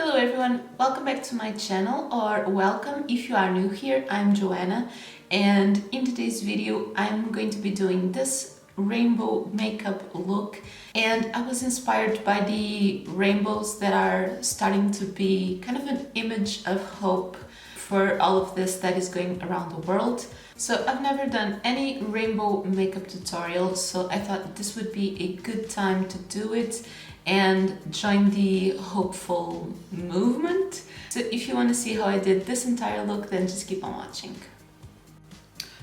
Hello everyone, welcome back to my channel, or welcome if you are new here. I'm Joanna, and in today's video I'm going to be doing this rainbow makeup look, and I was inspired by the rainbows that are starting to be kind of an image of hope for all of this that is going around the world. So I've never done any rainbow makeup tutorial, so I thought this would be a good time to do it and join the hopeful movement. So if you want to see how I did this entire look, then just keep on watching.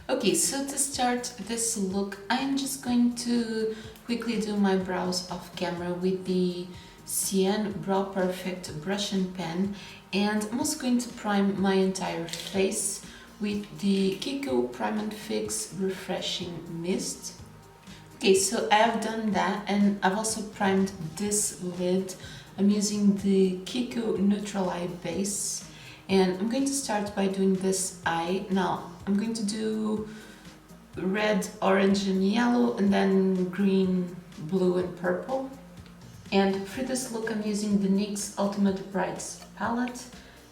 Okay, so to start this look, I'm just going to quickly do my brows off camera with the Cien Brow Perfect brush and pen, and I'm also going to prime my entire face with the Kiko Prime and Fix Refreshing Mist. Okay, so I've done that, and I've also primed this lid. I'm using the Kiko Neutral Eye Base, and I'm going to start by doing this eye. Now, I'm going to do red, orange and yellow, and then green, blue and purple. And for this look, I'm using the NYX Ultimate Brights palette.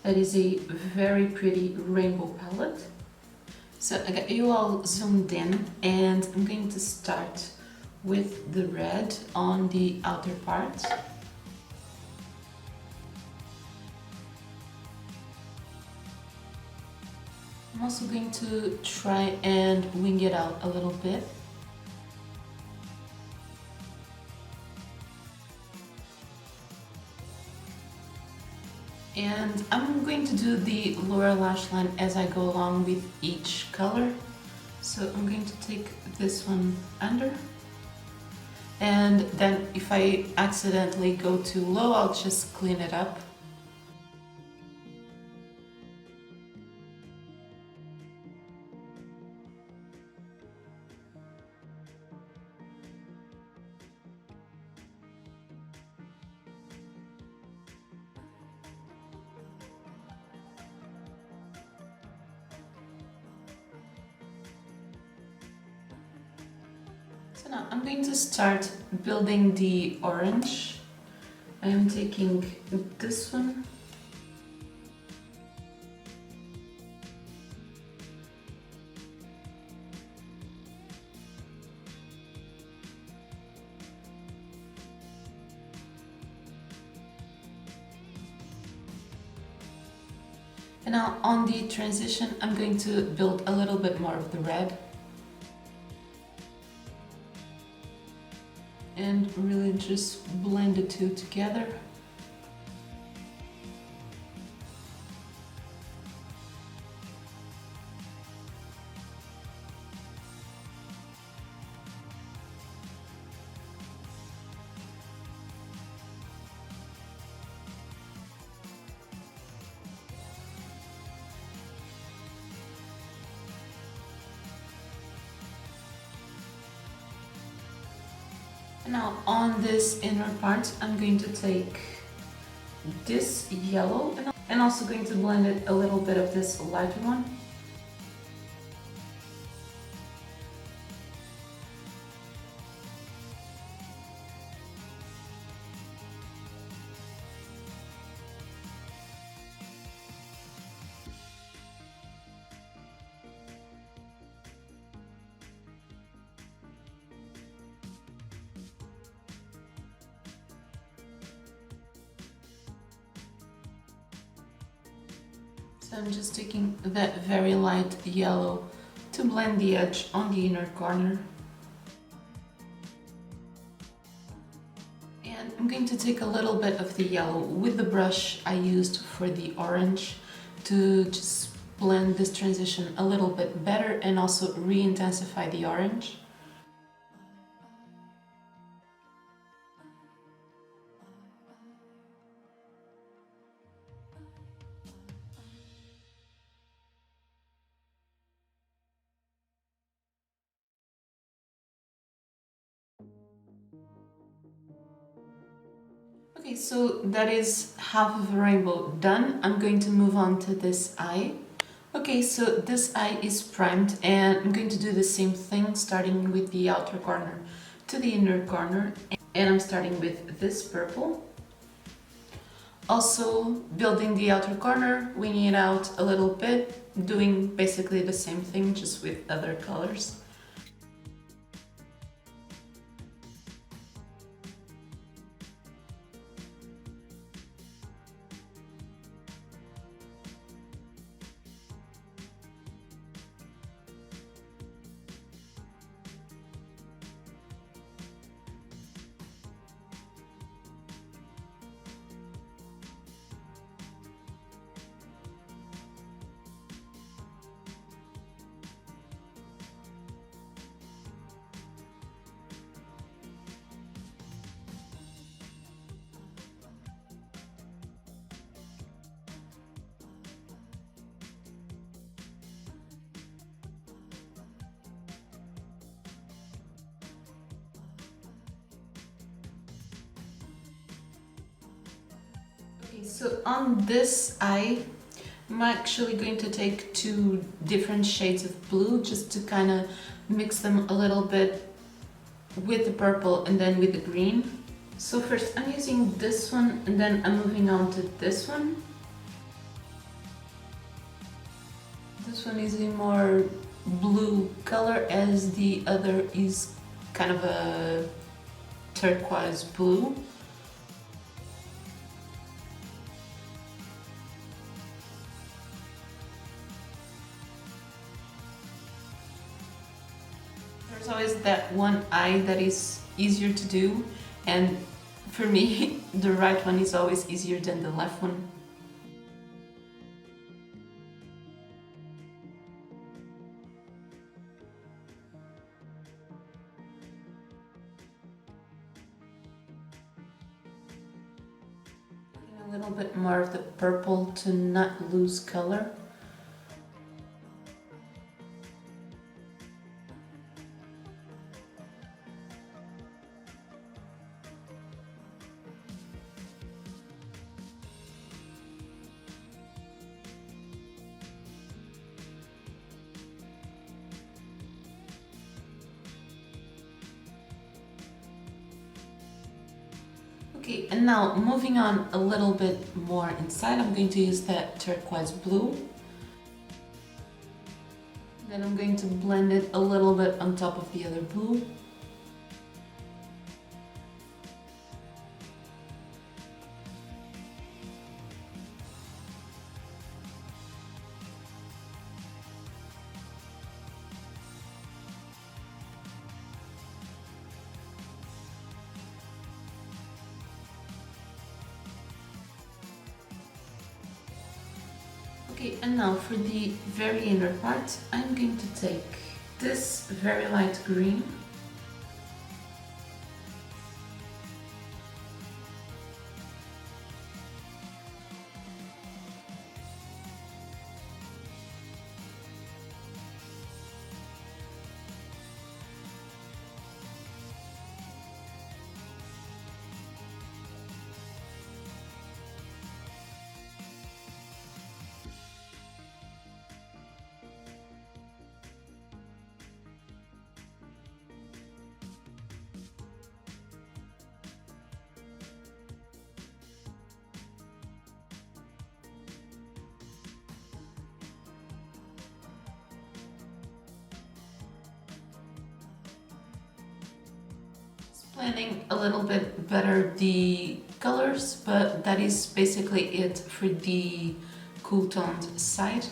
That is a very pretty rainbow palette. So I got you all zoomed in, and I'm going to start with the red on the outer part. I'm also going to try and wing it out a little bit. And I'm going to do the lower lash line as I go along with each color. So I'm going to take this one under. And then if I accidentally go too low, I'll just clean it up. So now I'm going to start building the orange. I'm taking this one. And now on the transition, I'm going to build a little bit more of the red. And really just blend the two together. Now on this inner part, I'm going to take this yellow and also going to blend it a little bit of this lighter one. So I'm just taking that very light yellow to blend the edge on the inner corner. And I'm going to take a little bit of the yellow with the brush I used for the orange to just blend this transition a little bit better and also re-intensify the orange. Okay, so that is half of a rainbow done. I'm going to move on to this eye. Okay, so this eye is primed, and I'm going to do the same thing, starting with the outer corner to the inner corner. And I'm starting with this purple. Also, building the outer corner, winging it out a little bit, doing basically the same thing, just with other colors. Okay, so on this eye, I'm actually going to take two different shades of blue just to kind of mix them a little bit with the purple and then with the green. So first I'm using this one and then I'm moving on to this one. This one is a more blue color as the other is kind of a turquoise blue. There's always that one eye that is easier to do, and for me the right one is always easier than the left one. A little bit more of the purple to not lose color. Okay, and now moving on a little bit more inside, I'm going to use that turquoise blue. Then I'm going to blend it a little bit on top of the other blue. Okay, and now for the very inner part, I'm going to take this very light green. Blending a little bit better the colors, but that is basically it for the cool toned side.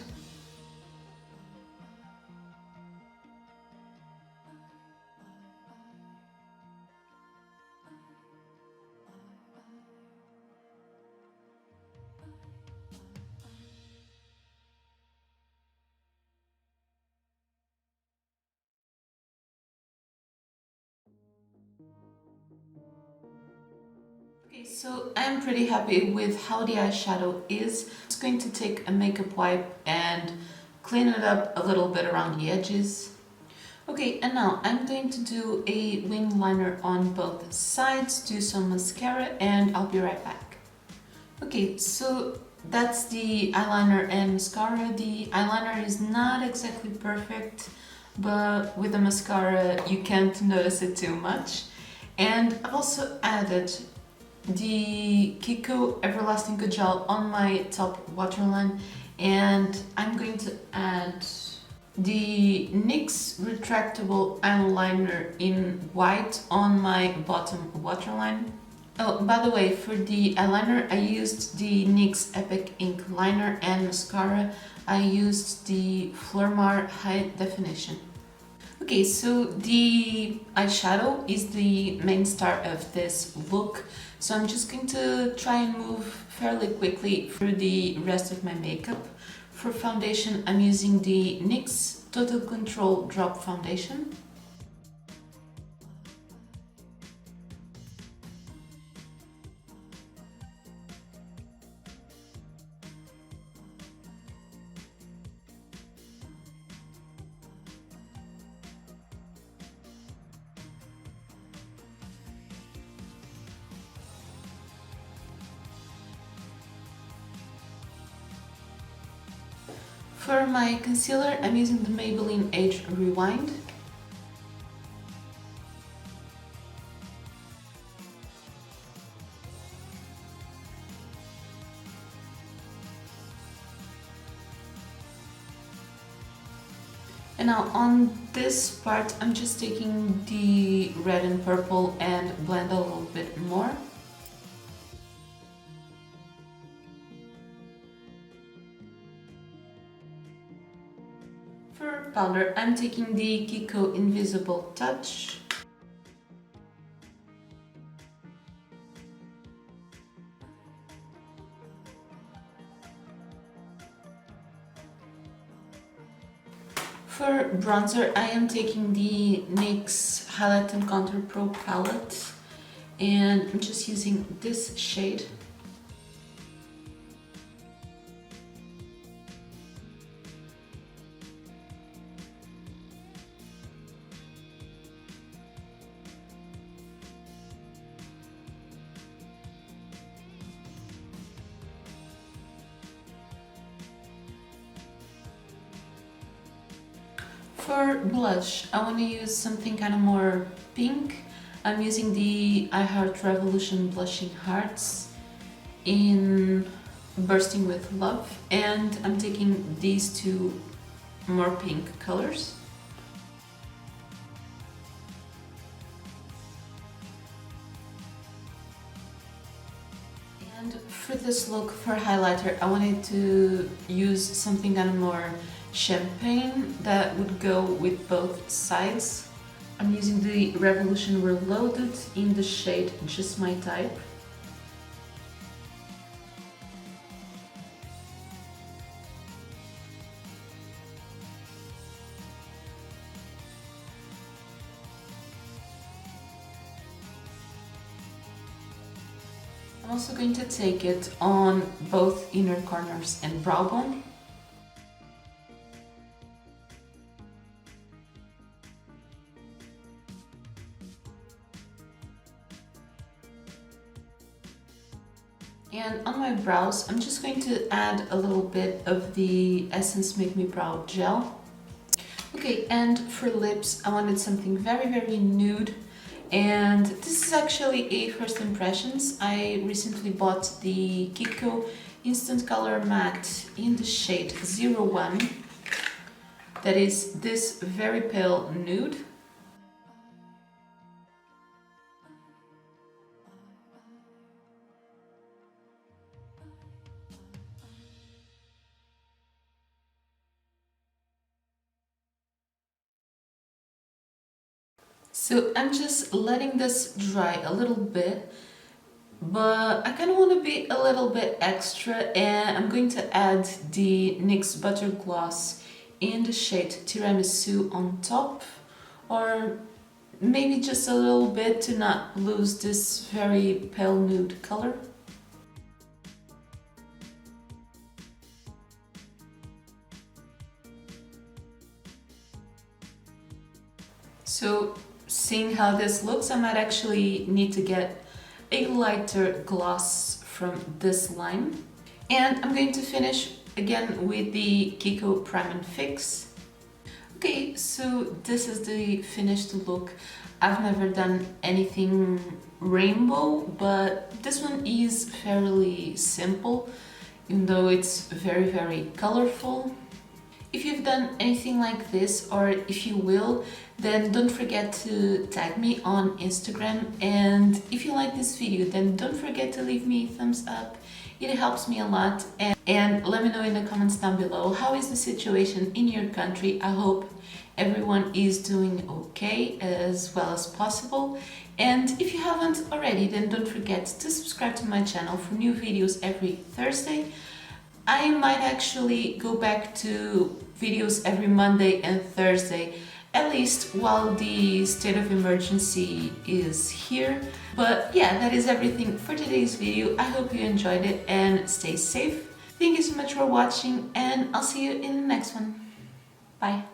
Okay, so I'm pretty happy with how the eyeshadow is. It's going to take a makeup wipe and clean it up a little bit around the edges. Okay, and now I'm going to do a wing liner on both sides, do some mascara, and I'll be right back. Okay, so that's the eyeliner and mascara. The eyeliner is not exactly perfect, but with the mascara you can't notice it too much. And I've also added the Kiko Everlasting Gel on my top waterline, and I'm going to add the NYX retractable eyeliner in white on my bottom waterline. Oh, by the way, for the eyeliner I used the NYX Epic Ink Liner, and mascara I used the Flormar High Definition. Okay, so the eyeshadow is the main star of this look, so I'm just going to try and move fairly quickly through the rest of my makeup. For foundation, I'm using the NYX Total Control Drop Foundation. For my concealer, I'm using the Maybelline Age Rewind. And now on this part, I'm just taking the red and purple and blend a little bit more. For powder, I'm taking the Kiko Invisible Touch. For bronzer, I am taking the NYX Highlight and Contour Pro palette, and I'm just using this shade. For blush, I want to use something kind of more pink. I'm using the I Heart Revolution Blushing Hearts in Bursting with Love, and I'm taking these two more pink colors. And for this look, for highlighter, I wanted to use something kind of more champagne that would go with both sides. I'm using the Revolution Reloaded in the shade Just My Type. I'm also going to take it on both inner corners and brow bone. And on my brows, I'm just going to add a little bit of the Essence Make Me Brow Gel. Okay, and for lips, I wanted something very nude. And this is actually a first impressions. I recently bought the Kiko Instant Color Matte in the shade 01. That is this very pale nude. So I'm just letting this dry a little bit, but I kind of want to be a little bit extra, and I'm going to add the NYX Butter Gloss in the shade Tiramisu on top, or maybe just a little bit to not lose this very pale nude color. So seeing how this looks, I might actually need to get a lighter gloss from this line. And I'm going to finish again with the Kiko Prime and Fix. Okay, so this is the finished look. I've never done anything rainbow, but this one is fairly simple, even though it's very colorful. If you've done anything like this, or if you will, then don't forget to tag me on Instagram. And if you like this video, then don't forget to leave me a thumbs up. It helps me a lot. And let me know in the comments down below, how is the situation in your country? I hope everyone is doing okay as well as possible. And if you haven't already, then don't forget to subscribe to my channel for new videos every Thursday. I might actually go back to videos every Monday and Thursday, at least while the state of emergency is here. But yeah, that is everything for today's video. I hope you enjoyed it and stay safe. Thank you so much for watching, and I'll see you in the next one. Bye.